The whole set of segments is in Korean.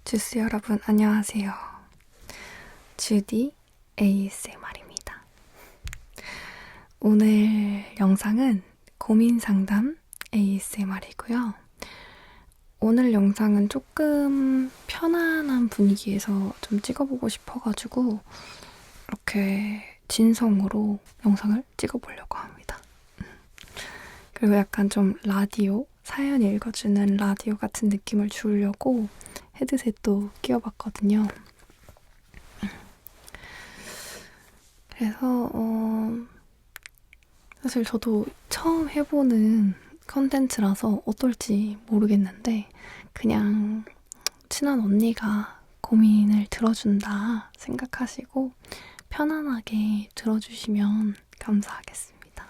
주스 여러분 안녕하세요. 주디 ASMR입니다. 오늘 영상은 고민 상담 ASMR이고요. 오늘 영상은 조금 편안한 분위기에서 좀 찍어보고 싶어가지고 이렇게 진성으로 영상을 찍어보려고 합니다. 그리고 약간 좀 라디오, 사연 읽어주는 라디오 같은 느낌을 주려고 헤드셋도 끼워봤거든요. 그래서 사실 저도 처음 해보는 컨텐츠라서 어떨지 모르겠는데 그냥 친한 언니가 고민을 들어준다 생각하시고 편안하게 들어주시면 감사하겠습니다.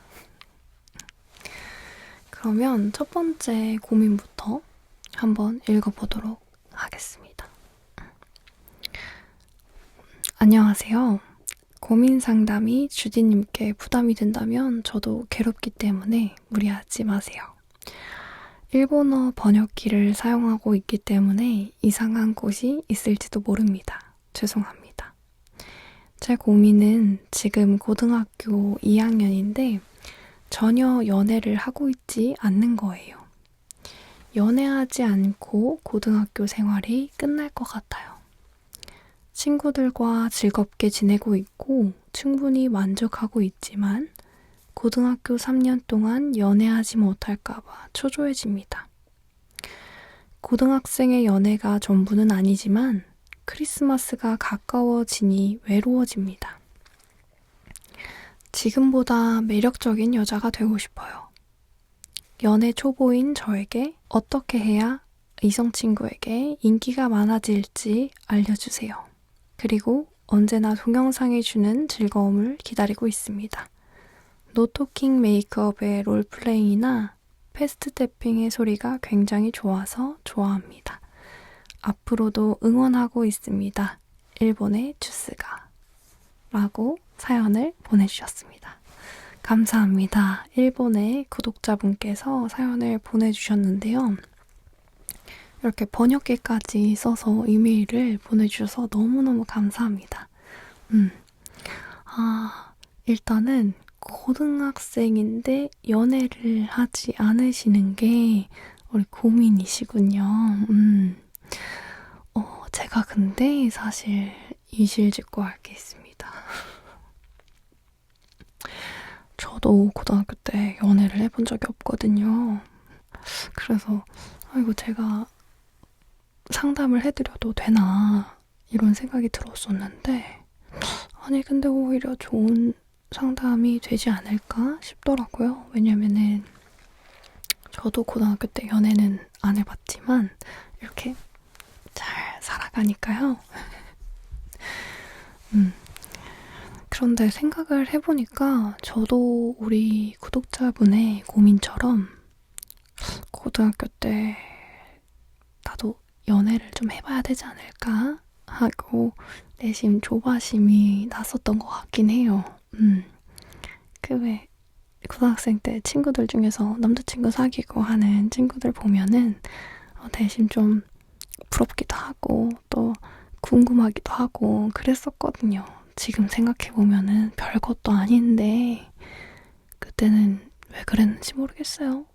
그러면 첫 번째 고민부터 한번 읽어보도록 하겠습니다. 안녕하세요. 고민 상담이 주디님께 부담이 된다면 저도 괴롭기 때문에 무리하지 마세요. 일본어 번역기를 사용하고 있기 때문에 이상한 곳이 있을지도 모릅니다. 죄송합니다. 제 고민은 지금 고등학교 2학년인데 전혀 연애를 하고 있지 않는 거예요. 연애하지 않고 고등학교 생활이 끝날 것 같아요. 친구들과 즐겁게 지내고 있고 충분히 만족하고 있지만 고등학교 3년 동안 연애하지 못할까봐 초조해집니다. 고등학생의 연애가 전부는 아니지만 크리스마스가 가까워지니 외로워집니다. 지금보다 매력적인 여자가 되고 싶어요. 연애 초보인 저에게 어떻게 해야 이성 친구에게 인기가 많아질지 알려주세요. 그리고 언제나 동영상이 주는 즐거움을 기다리고 있습니다. 노토킹 메이크업의 롤플레잉이나 패스트 탭핑의 소리가 굉장히 좋아서 좋아합니다. 앞으로도 응원하고 있습니다. 일본의 주스가 라고 사연을 보내주셨습니다. 감사합니다. 일본의 구독자분께서 사연을 보내주셨는데요. 이렇게 번역기까지 써서 이메일을 보내주셔서 너무너무 감사합니다. 일단은 고등학생인데 연애를 하지 않으시는 게 우리 고민이시군요. 제가 근데 사실 이실직고 할 게 있습니다. 저도 고등학교 때 연애를 해본 적이 없거든요. 그래서 이거 제가 상담을 해드려도 되나 이런 생각이 들었었는데 아니 근데 오히려 좋은 상담이 되지 않을까 싶더라고요. 왜냐면은 저도 고등학교 때 연애는 안 해봤지만 이렇게 잘 살아가니까요. 그런데 생각을 해보니까 저도 우리 구독자분의 고민처럼 고등학교 때 나도 연애를 좀 해봐야 되지 않을까 하고 내심 조바심이 났었던 것 같긴 해요. 왜 고등학생 때 친구들 중에서 남자친구 사귀고 하는 친구들 보면은 내심 좀 부럽기도 하고 또 궁금하기도 하고 그랬었거든요. 지금 생각해보면은 별것도 아닌데 그때는 왜 그랬는지 모르겠어요.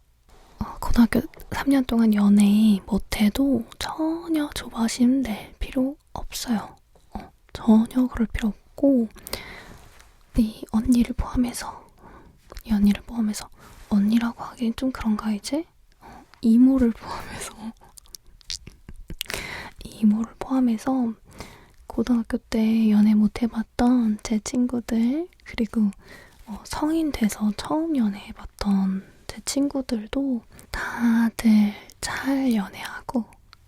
고등학교 3년 동안 연애 못해도 전혀 조바심 낼 필요 없어요. 전혀 그럴 필요 없고 이 언니를 포함해서 언니라고 하기엔 좀 그런가 이제? 이모를 포함해서 고등학교 때 연애 못 해봤던 제 친구들 그리고 성인 돼서 처음 연애해봤던 제 친구들도 다들 잘 연애하고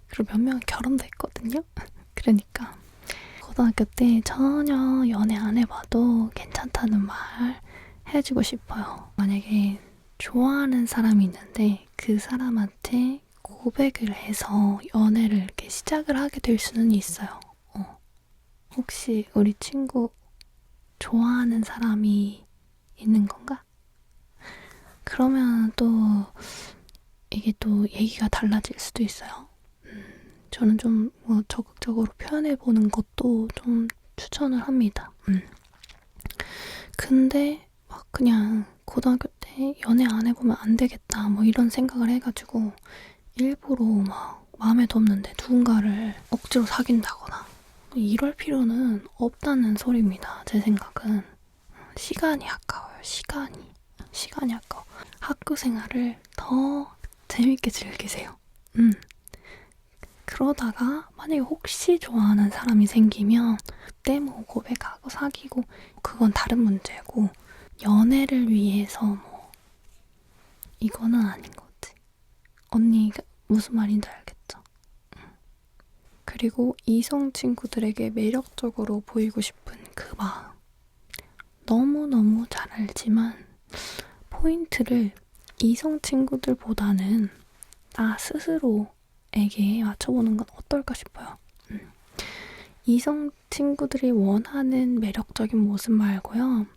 그리고 몇 명은 결혼도 했거든요. 그러니까 고등학교 때 전혀 연애 안 해봐도 괜찮다는 말 해주고 싶어요. 만약에 좋아하는 사람이 있는데 그 사람한테 고백을 해서 연애를 이렇게 시작을 하게 될 수는 있어요. 혹시 우리 친구 좋아하는 사람이 있는 건가? 그러면 또 이게 또 얘기가 달라질 수도 있어요. 저는 좀 적극적으로 표현해보는 것도 좀 추천을 합니다. 근데 막 그냥 고등학교 때 연애 안 해보면 안 되겠다 뭐 이런 생각을 해가지고 일부러 막 마음에도 없는데 누군가를 억지로 사귄다거나 이럴 필요는 없다는 소리입니다. 제 생각은. 시간이 아까워요. 시간이 아까워. 학교 생활을 더 재밌게 즐기세요. 그러다가 만약에 혹시 좋아하는 사람이 생기면 그때 뭐 고백하고 사귀고 그건 다른 문제고 연애를 위해서 뭐 이거는 아닌 거지. 언니가 무슨 말인지 알겠죠? 그리고 이성 친구들에게 매력적으로 보이고 싶은 그 마음. 너무너무 잘 알지만 포인트를 이성 친구들보다는 나 스스로에게 맞춰보는 건 어떨까 싶어요. 이성 친구들이 원하는 매력적인 모습 말고요.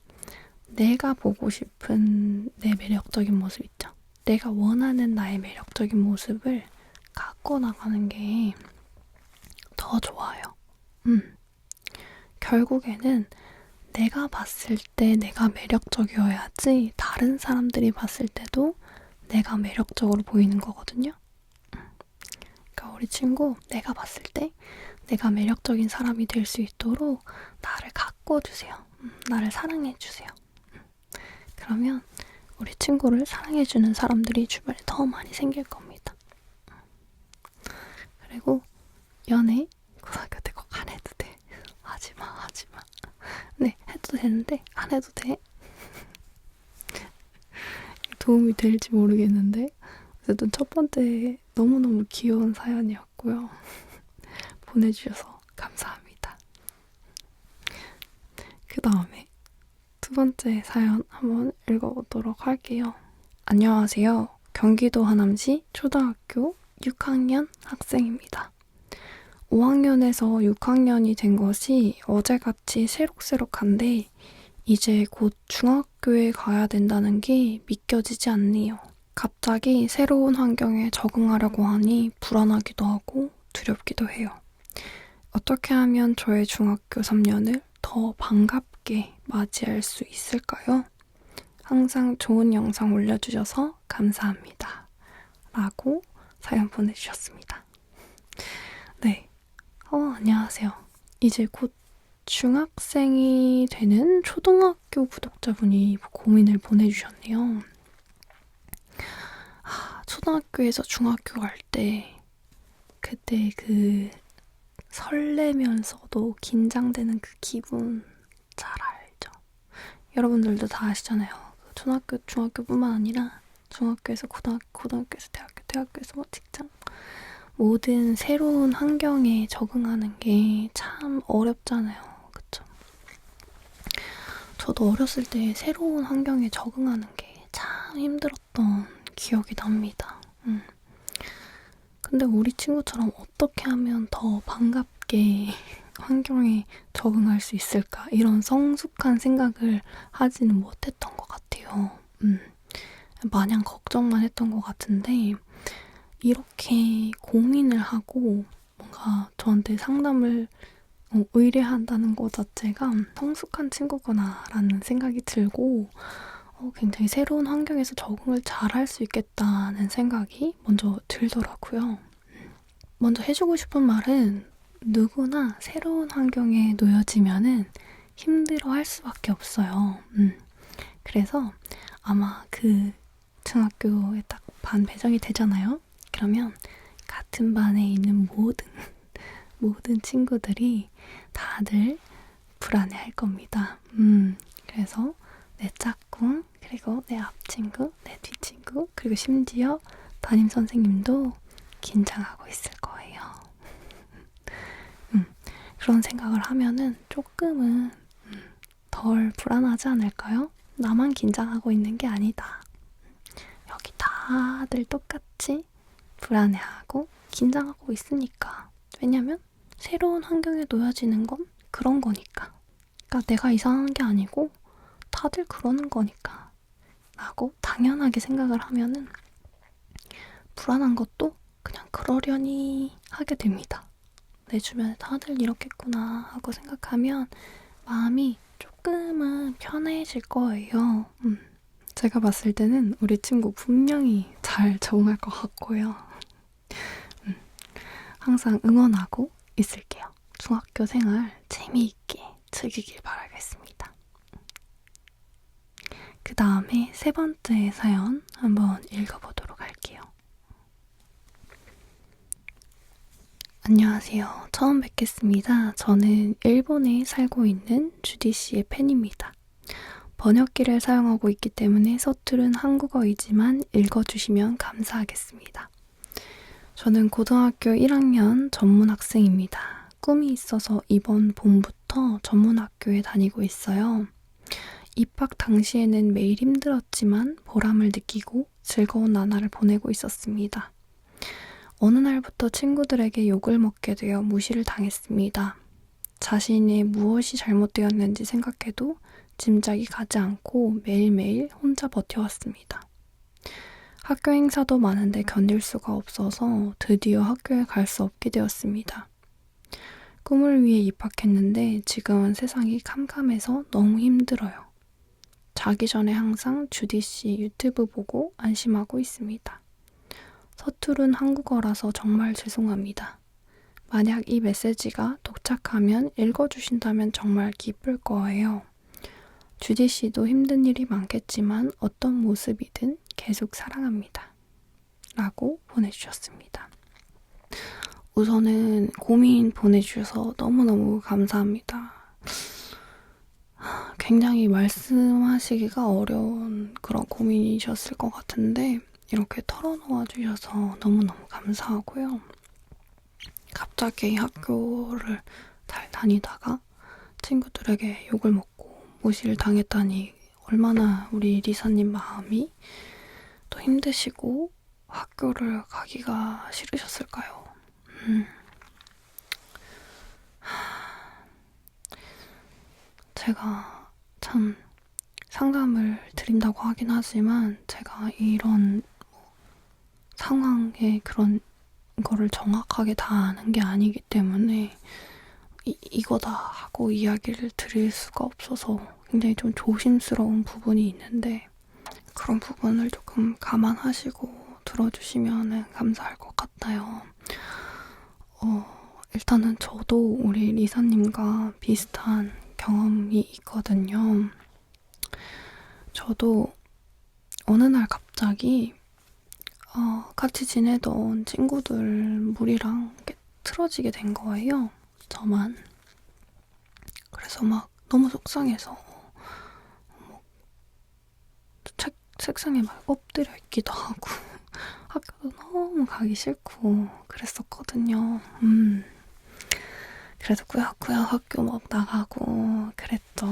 내가 보고 싶은 내 매력적인 모습 있죠. 내가 원하는 나의 매력적인 모습을 갖고 나가는 게 더 좋아요. 결국에는 내가 봤을 때 내가 매력적이어야지 다른 사람들이 봤을 때도 내가 매력적으로 보이는 거거든요. 그러니까 우리 친구 내가 봤을 때 내가 매력적인 사람이 될 수 있도록 나를 가꿔주세요. 나를 사랑해주세요. 그러면 우리 친구를 사랑해주는 사람들이 주변에 더 많이 생길 겁니다. 그리고 연애 고등학교 때 꼭 안 해도 돼. 하지마. 네, 해도 되는데 안 해도 돼. 도움이 될지 모르겠는데 어쨌든 첫 번째 너무너무 귀여운 사연이었고요. 보내주셔서 감사합니다. 그 다음에 두 번째 사연 한번 읽어보도록 할게요. 안녕하세요. 경기도 하남시 초등학교 6학년 학생입니다. 5학년에서 6학년이 된 것이 어제같이 새록새록한데 이제 곧 중학교에 가야 된다는 게 믿겨지지 않네요. 갑자기 새로운 환경에 적응하려고 하니 불안하기도 하고 두렵기도 해요. 어떻게 하면 저의 중학교 3년을 더 반갑게 맞이할 수 있을까요? 항상 좋은 영상 올려주셔서 감사합니다. 라고 사연 보내주셨습니다. 네. 안녕하세요. 이제 곧 중학생이 되는 초등학교 구독자분이 고민을 보내주셨네요. 초등학교에서 중학교 갈 때 그때 그 설레면서도 긴장되는 그 기분 잘 알죠? 여러분들도 다 아시잖아요. 초등학교, 중학교뿐만 아니라 중학교에서 고등학교, 고등학교에서 대학교, 대학교에서 뭐 직장 모든 새로운 환경에 적응하는 게 참 어렵잖아요. 그쵸? 저도 어렸을 때 새로운 환경에 적응하는 게 참 힘들었던 기억이 납니다. 근데 우리 친구처럼 어떻게 하면 더 반갑게 환경에 적응할 수 있을까? 이런 성숙한 생각을 하지는 못했던 것 같아요. 마냥 걱정만 했던 것 같은데 이렇게 고민을 하고 뭔가 저한테 상담을 의뢰한다는 것 자체가 성숙한 친구구나 라는 생각이 들고 굉장히 새로운 환경에서 적응을 잘 할 수 있겠다는 생각이 먼저 들더라고요. 먼저 해주고 싶은 말은 누구나 새로운 환경에 놓여지면은 힘들어 할 수밖에 없어요. 그래서 아마 그 중학교에 딱 반 배정이 되잖아요. 그러면 같은 반에 있는 모든 친구들이 다들 불안해할 겁니다. 그래서 내 짝꿍, 그리고 내 앞친구, 내 뒷친구, 그리고 심지어 담임 선생님도 긴장하고 있을 거예요. 그런 생각을 하면은 조금은 덜 불안하지 않을까요? 나만 긴장하고 있는 게 아니다. 여기 다들 똑같이 불안해하고 긴장하고 있으니까. 왜냐면 새로운 환경에 놓여지는 건 그런 거니까. 그러니까 내가 이상한 게 아니고 다들 그러는 거니까 라고 당연하게 생각을 하면은 불안한 것도 그냥 그러려니 하게 됩니다. 내 주변에 다들 이렇겠구나 하고 생각하면 마음이 조금은 편해질 거예요. 제가 봤을 때는 우리 친구 분명히 잘 적응할 것 같고요. 항상 응원하고 있을게요. 중학교 생활 재미있게 즐기길 바라겠습니다. 그 다음에 세 번째 사연 한번 읽어보도록 할게요. 안녕하세요. 처음 뵙겠습니다. 저는 일본에 살고 있는 주디씨의 팬입니다. 번역기를 사용하고 있기 때문에 서투른 한국어이지만 읽어주시면 감사하겠습니다. 저는 고등학교 1학년 전문학생입니다. 꿈이 있어서 이번 봄부터 전문학교에 다니고 있어요. 입학 당시에는 매일 힘들었지만 보람을 느끼고 즐거운 나날을 보내고 있었습니다. 어느 날부터 친구들에게 욕을 먹게 되어 무시를 당했습니다. 자신의 무엇이 잘못되었는지 생각해도 짐작이 가지 않고 매일매일 혼자 버텨왔습니다. 학교 행사도 많은데 견딜 수가 없어서 드디어 학교에 갈 수 없게 되었습니다. 꿈을 위해 입학했는데 지금은 세상이 캄캄해서 너무 힘들어요. 자기 전에 항상 주디씨 유튜브 보고 안심하고 있습니다. 서투른 한국어라서 정말 죄송합니다. 만약 이 메시지가 도착하면 읽어주신다면 정말 기쁠 거예요. 주디씨도 힘든 일이 많겠지만 어떤 모습이든 계속 사랑합니다. 라고 보내주셨습니다. 우선은 고민 보내주셔서 너무너무 감사합니다. 굉장히 말씀하시기가 어려운 그런 고민이셨을 것 같은데 이렇게 털어놓아 주셔서 너무너무 감사하고요. 갑자기 학교를 잘 다니다가 친구들에게 욕을 먹고 무시를 당했다니 얼마나 우리 리사님 마음이 또 힘드시고 학교를 가기가 싫으셨을까요? 제가 참 상담을 드린다고 하긴 하지만 제가 이런 상황에 그런 거를 정확하게 다 아는 게 아니기 때문에 이거다 하고 이야기를 드릴 수가 없어서 굉장히 좀 조심스러운 부분이 있는데 그런 부분을 조금 감안하시고 들어주시면 감사할 것 같아요. 일단은 저도 우리 리사님과 비슷한 경험이 있거든요. 저도 어느 날 갑자기 같이 지내던 친구들 무리랑 이렇게 틀어지게 된 거예요. 저만. 그래서 막 너무 속상해서 책상에 막 엎드려 있기도 하고 학교도 너무 가기 싫고 그랬었거든요. 그래서 꾸역꾸역 학교 막 나가고 그랬죠.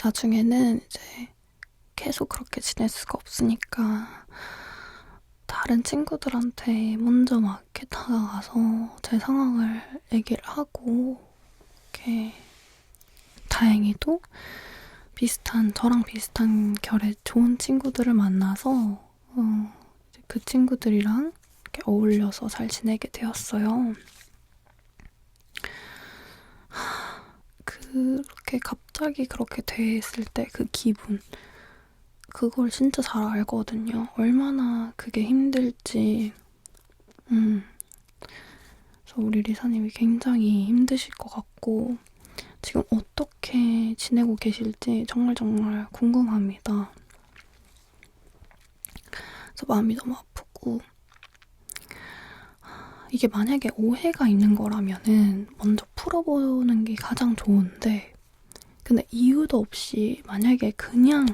나중에는 이제 계속 그렇게 지낼 수가 없으니까 다른 친구들한테 먼저 막 이렇게 다가가서 제 상황을 얘기를 하고 이렇게 다행히도 저랑 비슷한 결의 좋은 친구들을 만나서 그 친구들이랑 이렇게 어울려서 잘 지내게 되었어요. 그렇게 갑자기 그렇게 됐을 때 그 기분 그걸 진짜 잘 알거든요. 얼마나 그게 힘들지. 그래서 우리 리사님이 굉장히 힘드실 것 같고 지금 어떻게 지내고 계실지 정말 궁금합니다. 그래서 마음이 너무 아프고 이게 만약에 오해가 있는 거라면은 먼저 풀어보는 게 가장 좋은데 근데 이유도 없이 만약에 그냥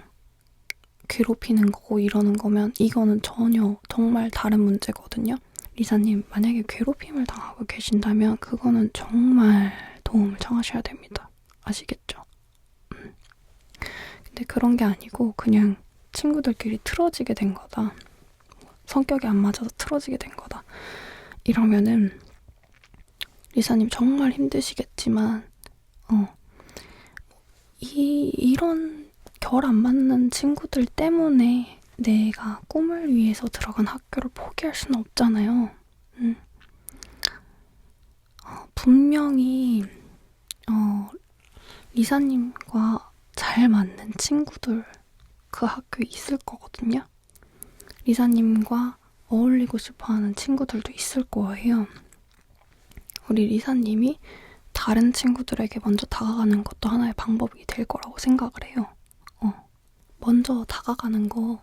괴롭히는 거고 이러는 거면 이거는 전혀 정말 다른 문제거든요. 리사님, 만약에 괴롭힘을 당하고 계신다면 그거는 정말 도움을 청하셔야 됩니다. 아시겠죠? 근데 그런 게 아니고 그냥 친구들끼리 틀어지게 된 거다. 성격이 안 맞아서 틀어지게 된 거다. 이러면은 리사님 정말 힘드시겠지만 이런 결 안 맞는 친구들 때문에 내가 꿈을 위해서 들어간 학교를 포기할 수는 없잖아요. 분명히 리사님과 잘 맞는 친구들 그 학교에 있을 거거든요. 리사님과 어울리고 싶어하는 친구들도 있을 거예요. 우리 리사님이 다른 친구들에게 먼저 다가가는 것도 하나의 방법이 될 거라고 생각을 해요. 먼저 다가가는 거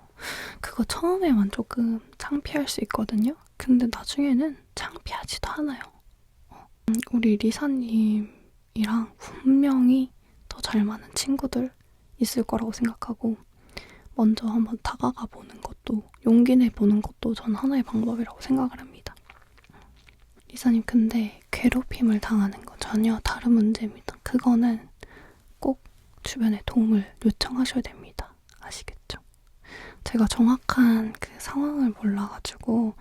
그거 처음에만 조금 창피할 수 있거든요. 근데 나중에는 창피하지도 않아요. 우리 리사님이랑 분명히 더 잘 맞는 친구들 있을 거라고 생각하고 먼저 한번 다가가 보는 것도 용기 내보는 것도 전 하나의 방법이라고 생각을 합니다. 리사님 근데 괴롭힘을 당하는 건 전혀 다른 문제입니다. 그거는 꼭 주변에 도움을 요청하셔야 됩니다. 아시겠죠? 제가 정확한 그 상황을 몰라가지고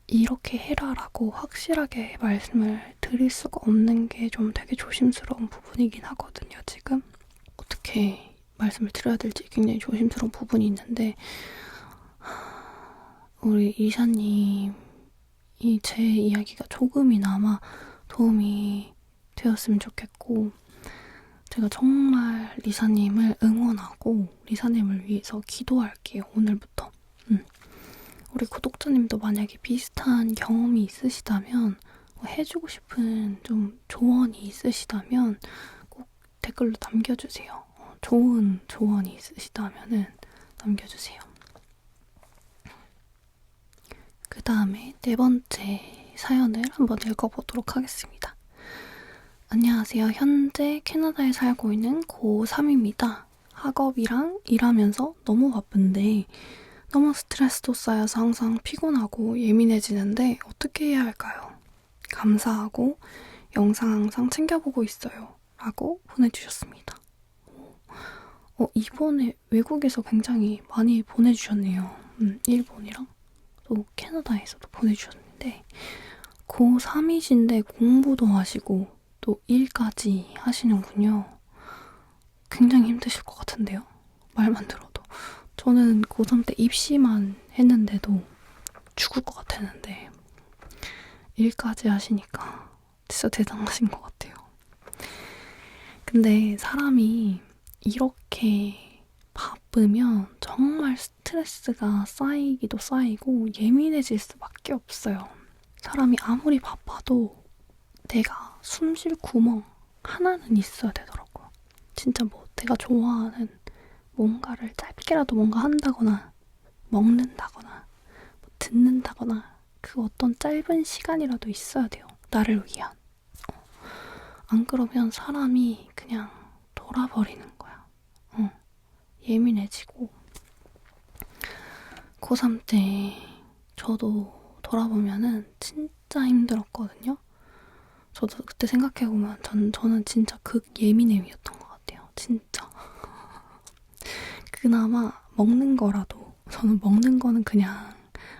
이렇게 해라라고 확실하게 말씀을 드릴 수가 없는 게 좀 되게 조심스러운 부분이긴 하거든요, 지금. 어떻게 말씀을 드려야 될지 굉장히 조심스러운 부분이 있는데 우리 이사님이 제 이야기가 조금이나마 도움이 되었으면 좋겠고 제가 정말 리사님을 응원하고 리사님을 위해서 기도할게요, 오늘부터. 우리 구독자님도 만약에 비슷한 경험이 있으시다면 해주고 싶은 좀 조언이 있으시다면 꼭 댓글로 남겨주세요. 좋은 조언이 있으시다면 남겨주세요. 그 다음에 네 번째 사연을 한번 읽어보도록 하겠습니다. 안녕하세요. 현재 캐나다에 살고 있는 고3입니다. 학업이랑 일하면서 너무 바쁜데 너무 스트레스도 쌓여서 항상 피곤하고 예민해지는데 어떻게 해야 할까요? 감사하고 영상 항상 챙겨보고 있어요. 라고 보내주셨습니다. 이번에 외국에서 굉장히 많이 보내주셨네요. 일본이랑 또 캐나다에서도 보내주셨는데 고3이신데 공부도 하시고 또 일까지 하시는군요. 굉장히 힘드실 것 같은데요? 말만 들어도. 저는 고3 때 입시만 했는데도 죽을 것 같았는데 일까지 하시니까 진짜 대단하신 것 같아요. 근데 사람이 이렇게 바쁘면 정말 스트레스가 쌓이기도 쌓이고 예민해질 수밖에 없어요. 사람이 아무리 바빠도 내가 숨 쉴 구멍 하나는 있어야 되더라고요. 진짜 내가 좋아하는 뭔가를 짧게라도 뭔가 한다거나 먹는다거나 듣는다거나 그 어떤 짧은 시간이라도 있어야 돼요. 나를 위한. 안 그러면 사람이 그냥 돌아버리는 거야. 예민해지고. 고3 때 저도 돌아보면은 진짜 힘들었거든요. 저도 그때 생각해보면 저는 진짜 극예민애미였던 것 같아요. 진짜. 그나마 먹는 거라도 저는 먹는 거는 그냥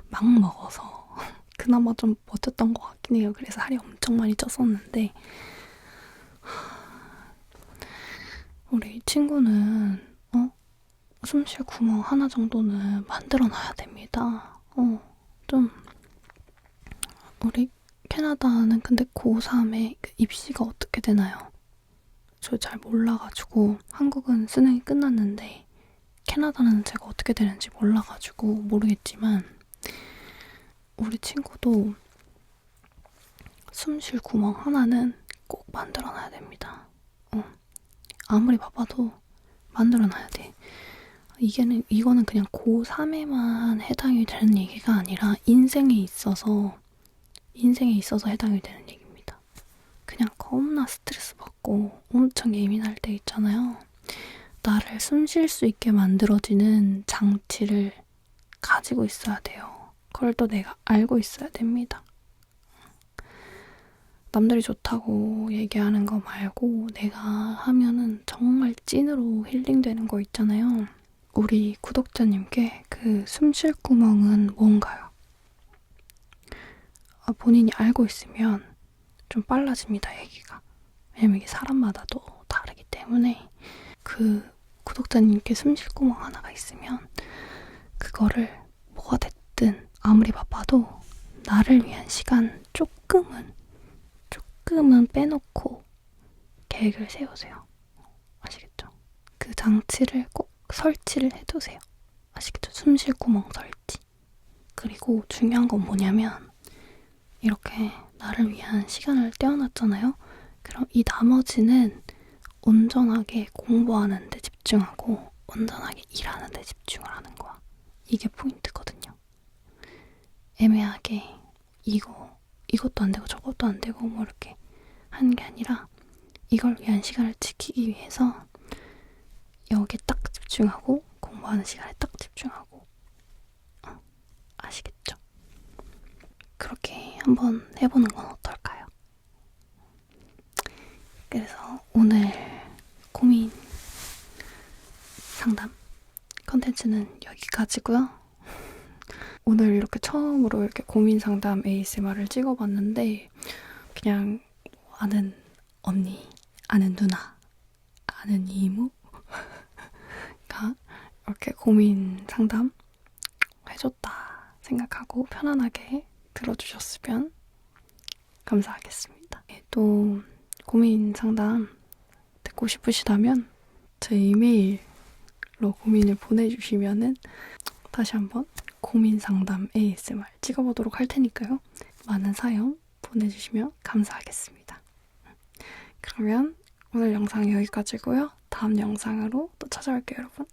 막 먹어서 그나마 좀 버텼던 것 같긴 해요. 그래서 살이 엄청 많이 쪘었는데 우리 친구는 숨 쉴 구멍 하나 정도는 만들어놔야 됩니다. 좀 우리 캐나다는 근데 고3에 그 입시가 어떻게 되나요? 저 잘 몰라가지고 한국은 수능이 끝났는데 캐나다는 제가 어떻게 되는지 몰라가지고 모르겠지만 우리 친구도 숨 쉴 구멍 하나는 꼭 만들어놔야 됩니다. 아무리 바빠도 만들어놔야 돼. 이거는 그냥 고3에만 해당이 되는 얘기가 아니라 인생에 있어서 해당이 되는 얘기입니다. 그냥 겁나 스트레스 받고 엄청 예민할 때 있잖아요. 나를 숨 쉴 수 있게 만들어지는 장치를 가지고 있어야 돼요. 그걸 또 내가 알고 있어야 됩니다. 남들이 좋다고 얘기하는 거 말고 내가 하면은 정말 찐으로 힐링되는 거 있잖아요. 우리 구독자님께 그 숨 쉴 구멍은 뭔가요? 본인이 알고 있으면 좀 빨라집니다, 얘기가. 왜냐면 이게 사람마다 또 다르기 때문에 그 구독자님께 숨쉴 구멍 하나가 있으면 그거를 뭐가 됐든 아무리 바빠도 나를 위한 시간 조금은 빼놓고 계획을 세우세요. 아시겠죠? 그 장치를 꼭 설치를 해두세요. 아시겠죠? 숨쉴 구멍 설치. 그리고 중요한 건 뭐냐면 이렇게 나를 위한 시간을 떼어놨잖아요? 그럼 이 나머지는 온전하게 공부하는 데 집중하고 온전하게 일하는 데 집중을 하는 거야. 이게 포인트거든요. 애매하게 이것도 안 되고 저것도 안 되고 뭐 이렇게 하는 게 아니라 이걸 위한 시간을 지키기 위해서 여기에 딱 집중하고 공부하는 시간에 딱 집중하고 아시겠죠? 그렇게 한번 해보는 건 어떨까요? 그래서 오늘 고민 상담 컨텐츠는 여기까지고요. 오늘 이렇게 처음으로 이렇게 고민 상담 ASMR을 찍어봤는데 그냥 아는 언니, 아는 누나, 아는 이모가 이렇게 고민 상담 해줬다 생각하고 편안하게 들어주셨으면 감사하겠습니다. 또 고민 상담 듣고 싶으시다면 제 이메일로 고민을 보내주시면은 다시 한번 고민 상담 ASMR 찍어보도록 할 테니까요. 많은 사연 보내주시면 감사하겠습니다. 그러면 오늘 영상 여기까지고요. 다음 영상으로 또 찾아올게요, 여러분.